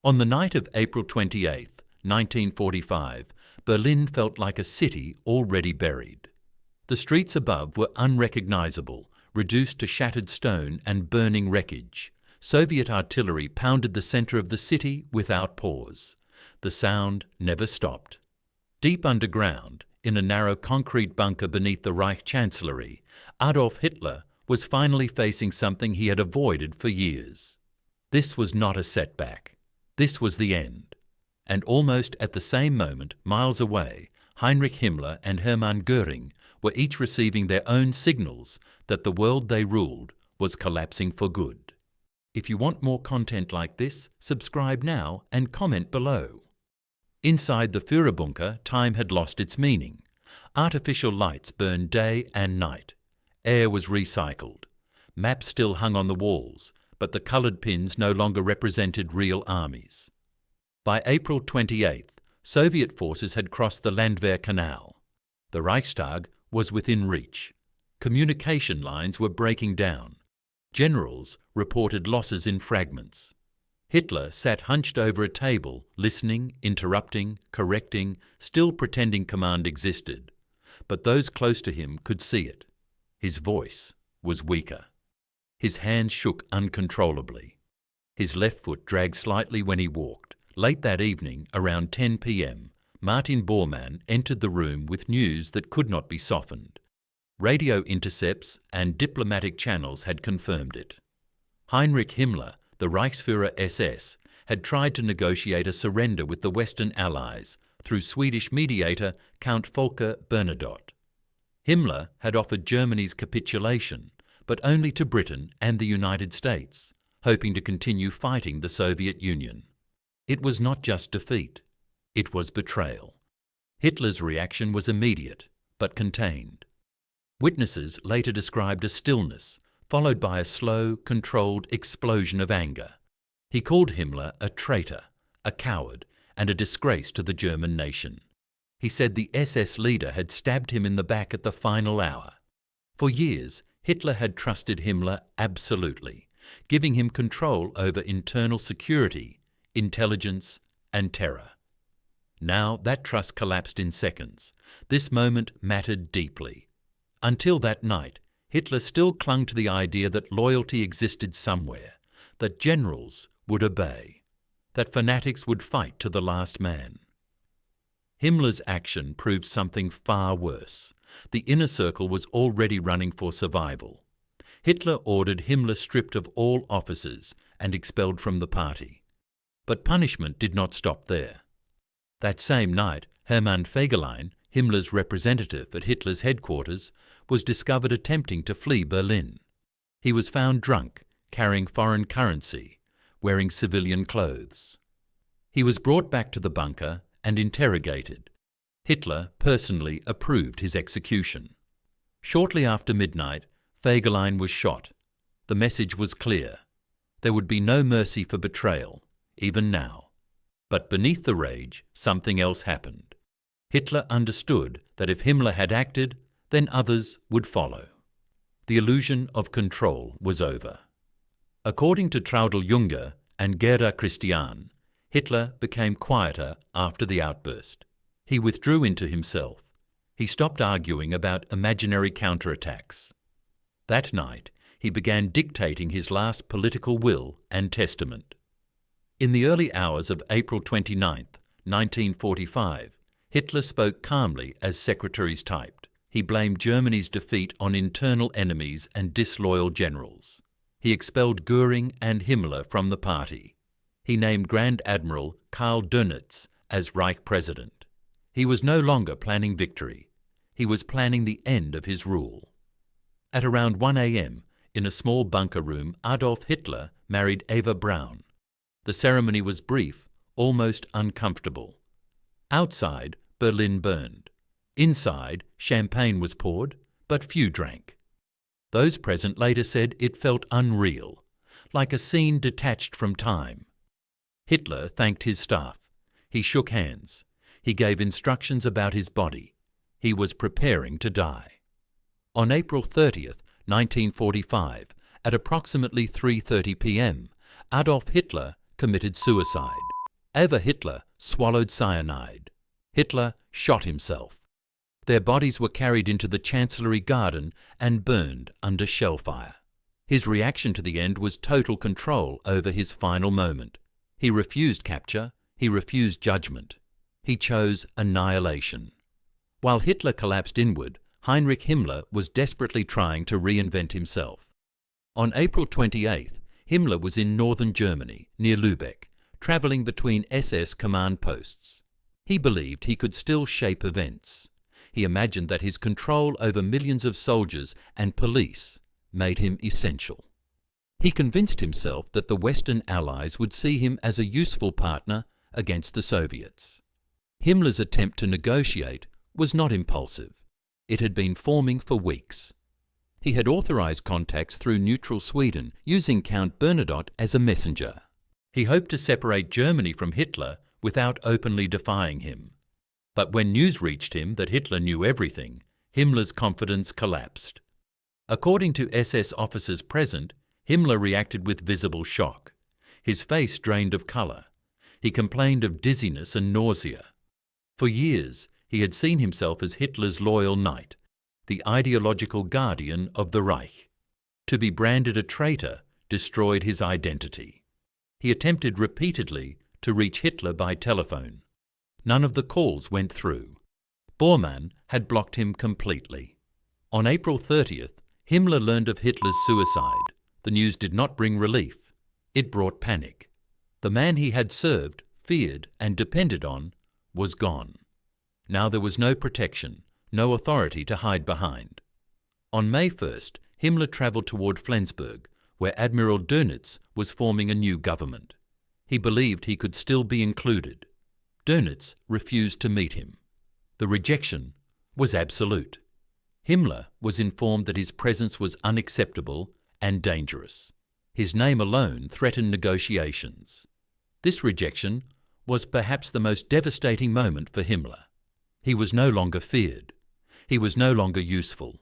On the night of April 28, 1945, Berlin felt like a city already buried. The streets above were unrecognizable, reduced to shattered stone and burning wreckage. Soviet artillery pounded the center of the city without pause. The sound never stopped. Deep underground, in a narrow concrete bunker beneath the Reich Chancellery, Adolf Hitler was finally facing something he had avoided for years. This was not a setback. This was the end. And almost at the same moment, miles away, Heinrich Himmler and Hermann Göring were each receiving their own signals that the world they ruled was collapsing for good. If you want more content like this, subscribe now and comment below. Inside the Führerbunker, time had lost its meaning. Artificial lights burned day and night. Air was recycled. Maps still hung on the walls, but the coloured pins no longer represented real armies. By April 28th, Soviet forces had crossed the Landwehr Canal. The Reichstag was within reach. Communication lines were breaking down. Generals reported losses in fragments. Hitler sat hunched over a table, listening, interrupting, correcting, still pretending command existed. But those close to him could see it. His voice was weaker. His hands shook uncontrollably. His left foot dragged slightly when he walked. Late that evening, around 10 p.m., Martin Bormann entered the room with news that could not be softened. Radio intercepts and diplomatic channels had confirmed it. Heinrich Himmler, the Reichsführer SS, had tried to negotiate a surrender with the Western Allies through Swedish mediator Count Volker Bernadotte. Himmler had offered Germany's capitulation, but only to Britain and the United States, hoping to continue fighting the Soviet Union. It was not just defeat, it was betrayal. Hitler's reaction was immediate, but contained. Witnesses later described a stillness, followed by a slow, controlled explosion of anger. He called Himmler a traitor, a coward, and a disgrace to the German nation. He said the SS leader had stabbed him in the back at the final hour. For years, Hitler had trusted Himmler absolutely, giving him control over internal security, intelligence, and terror. Now that trust collapsed in seconds. This moment mattered deeply. Until that night, Hitler still clung to the idea that loyalty existed somewhere, that generals would obey, that fanatics would fight to the last man. Himmler's action proved something far worse. The inner circle was already running for survival. Hitler ordered Himmler stripped of all offices and expelled from the party. But punishment did not stop there. That same night, Hermann Fegelein, Himmler's representative at Hitler's headquarters, was discovered attempting to flee Berlin. He was found drunk, carrying foreign currency, wearing civilian clothes. He was brought back to the bunker and interrogated. Hitler personally approved his execution. Shortly after midnight, Fegelein was shot. The message was clear. There would be no mercy for betrayal, even now. But beneath the rage, something else happened. Hitler understood that if Himmler had acted, then others would follow. The illusion of control was over. According to Traudl Junger and Gerda Christian, Hitler became quieter after the outburst. He withdrew into himself. He stopped arguing about imaginary counterattacks. That night, he began dictating his last political will and testament. In the early hours of April 29, 1945, Hitler spoke calmly as secretaries typed. He blamed Germany's defeat on internal enemies and disloyal generals. He expelled Göring and Himmler from the party. He named Grand Admiral Karl Dönitz as Reich President. He was no longer planning victory. He was planning the end of his rule. At around 1 a.m., in a small bunker room, Adolf Hitler married Eva Braun. The ceremony was brief, almost uncomfortable. Outside, Berlin burned. Inside, champagne was poured, but few drank. Those present later said it felt unreal, like a scene detached from time. Hitler thanked his staff. He shook hands. He gave instructions about his body. He was preparing to die. On April 30th, 1945, at approximately 3:30 p.m., Adolf Hitler committed suicide. Eva Hitler swallowed cyanide. Hitler shot himself. Their bodies were carried into the Chancellery garden and burned under shell fire. His reaction to the end was total control over his final moment. He refused capture, he refused judgment. He chose annihilation. While Hitler collapsed inward, Heinrich Himmler was desperately trying to reinvent himself. On April 28th, Himmler was in northern Germany, near Lübeck, travelling between SS command posts. He believed he could still shape events. He imagined that his control over millions of soldiers and police made him essential. He convinced himself that the Western Allies would see him as a useful partner against the Soviets. Himmler's attempt to negotiate was not impulsive. It had been forming for weeks. He had authorized contacts through neutral Sweden, using Count Bernadotte as a messenger. He hoped to separate Germany from Hitler without openly defying him. But when news reached him that Hitler knew everything, Himmler's confidence collapsed. According to SS officers present, Himmler reacted with visible shock. His face drained of colour. He complained of dizziness and nausea. For years, he had seen himself as Hitler's loyal knight, the ideological guardian of the Reich. To be branded a traitor destroyed his identity. He attempted repeatedly to reach Hitler by telephone. None of the calls went through. Bormann had blocked him completely. On April 30th, Himmler learned of Hitler's suicide. The news did not bring relief. It brought panic. The man he had served, feared, and depended on was gone. Now there was no protection, no authority to hide behind. On May 1st, Himmler travelled toward Flensburg, where Admiral Dönitz was forming a new government. He believed he could still be included. Dönitz refused to meet him. The rejection was absolute. Himmler was informed that his presence was unacceptable and dangerous. His name alone threatened negotiations. This rejection was perhaps the most devastating moment for Himmler. He was no longer feared. He was no longer useful.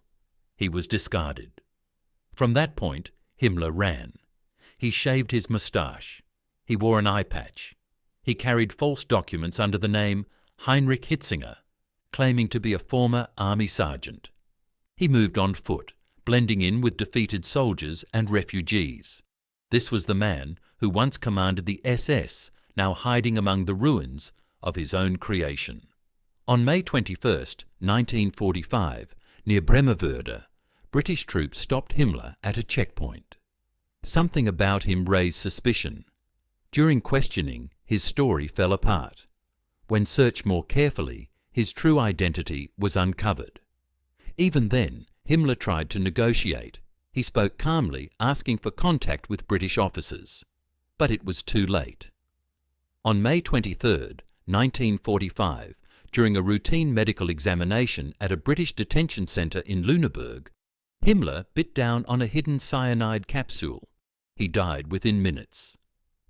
He was discarded. From that point, Himmler ran. He shaved his moustache. He wore an eye patch. He carried false documents under the name Heinrich Hitzinger, claiming to be a former army sergeant. He moved on foot, blending in with defeated soldiers and refugees. This was the man who once commanded the SS, now hiding among the ruins of his own creation. On May 21st, 1945, near Bremerwörde, British troops stopped Himmler at a checkpoint. Something about him raised suspicion. During questioning, his story fell apart. When searched more carefully, his true identity was uncovered. Even then, Himmler tried to negotiate. He spoke calmly, asking for contact with British officers. But it was too late. On May 23, 1945, during a routine medical examination at a British detention centre in Lüneburg, Himmler bit down on a hidden cyanide capsule. He died within minutes.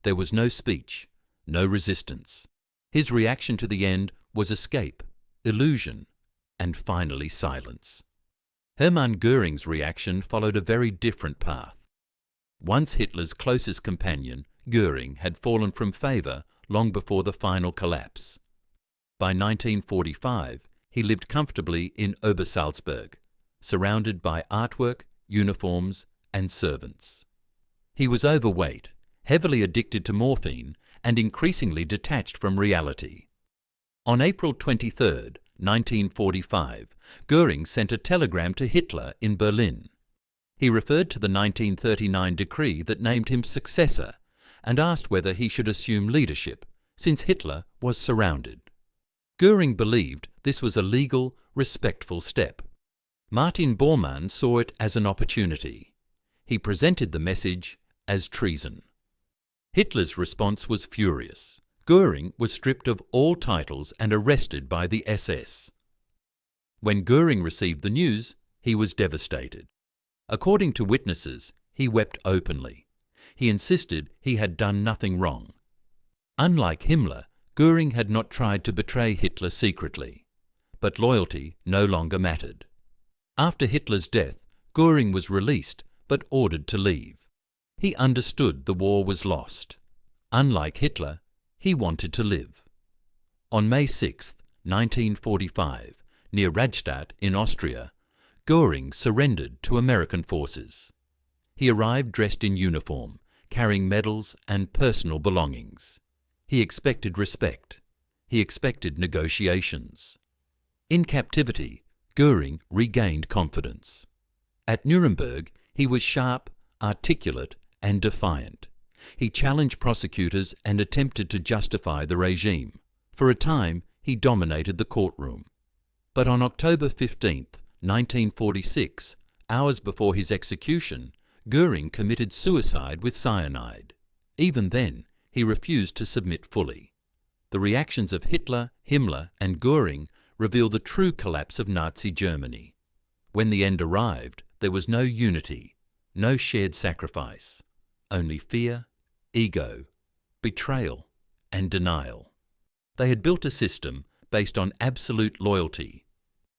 There was no speech, no resistance. His reaction to the end was escape, illusion, and finally silence. Hermann Göring's reaction followed a very different path. Once Hitler's closest companion, Göring had fallen from favour long before the final collapse. By 1945, he lived comfortably in Obersalzberg, surrounded by artwork, uniforms, and servants. He was overweight, heavily addicted to morphine, and increasingly detached from reality. On April 23, 1945, Göring sent a telegram to Hitler in Berlin. He referred to the 1939 decree that named him successor and asked whether he should assume leadership, since Hitler was surrounded. Göring believed this was a legal, respectful step. Martin Bormann saw it as an opportunity. He presented the message as treason. Hitler's response was furious. Göring was stripped of all titles and arrested by the SS. When Göring received the news, he was devastated. According to witnesses, he wept openly. He insisted he had done nothing wrong. Unlike Himmler, Göring had not tried to betray Hitler secretly. But loyalty no longer mattered. After Hitler's death, Göring was released but ordered to leave. He understood the war was lost. Unlike Hitler, He wanted to live. On May 6, 1945, near Rastatt in Austria, Goring surrendered to American forces. He arrived dressed in uniform, carrying medals and personal belongings. He expected respect. He expected negotiations. In captivity, Göring regained confidence. At Nuremberg, he was sharp, articulate, and defiant. He challenged prosecutors and attempted to justify the regime. For a time, he dominated the courtroom. But on October 15, 1946, hours before his execution, Göring committed suicide with cyanide. Even then, he refused to submit fully. The reactions of Hitler, Himmler, and Goring reveal the true collapse of Nazi Germany. When the end arrived, there was no unity, no shared sacrifice, only fear, ego, betrayal, and denial. They had built a system based on absolute loyalty.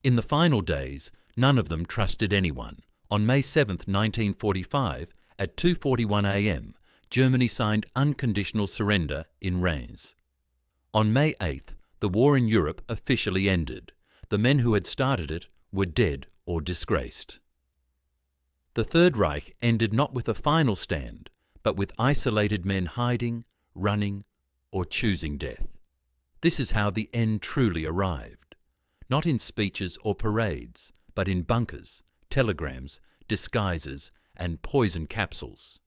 In the final days, none of them trusted anyone. On May 7, 1945, at 2:41 a.m., Germany signed unconditional surrender in Reims. On May 8, the war in Europe officially ended. The men who had started it were dead or disgraced. The Third Reich ended not with a final stand, but with isolated men hiding, running, or choosing death. This is how the end truly arrived. Not in speeches or parades, but in bunkers, telegrams, disguises, and poison capsules.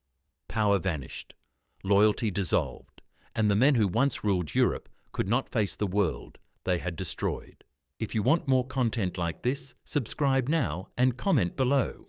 Power vanished, loyalty dissolved, and the men who once ruled Europe could not face the world they had destroyed. If you want more content like this, subscribe now and comment below.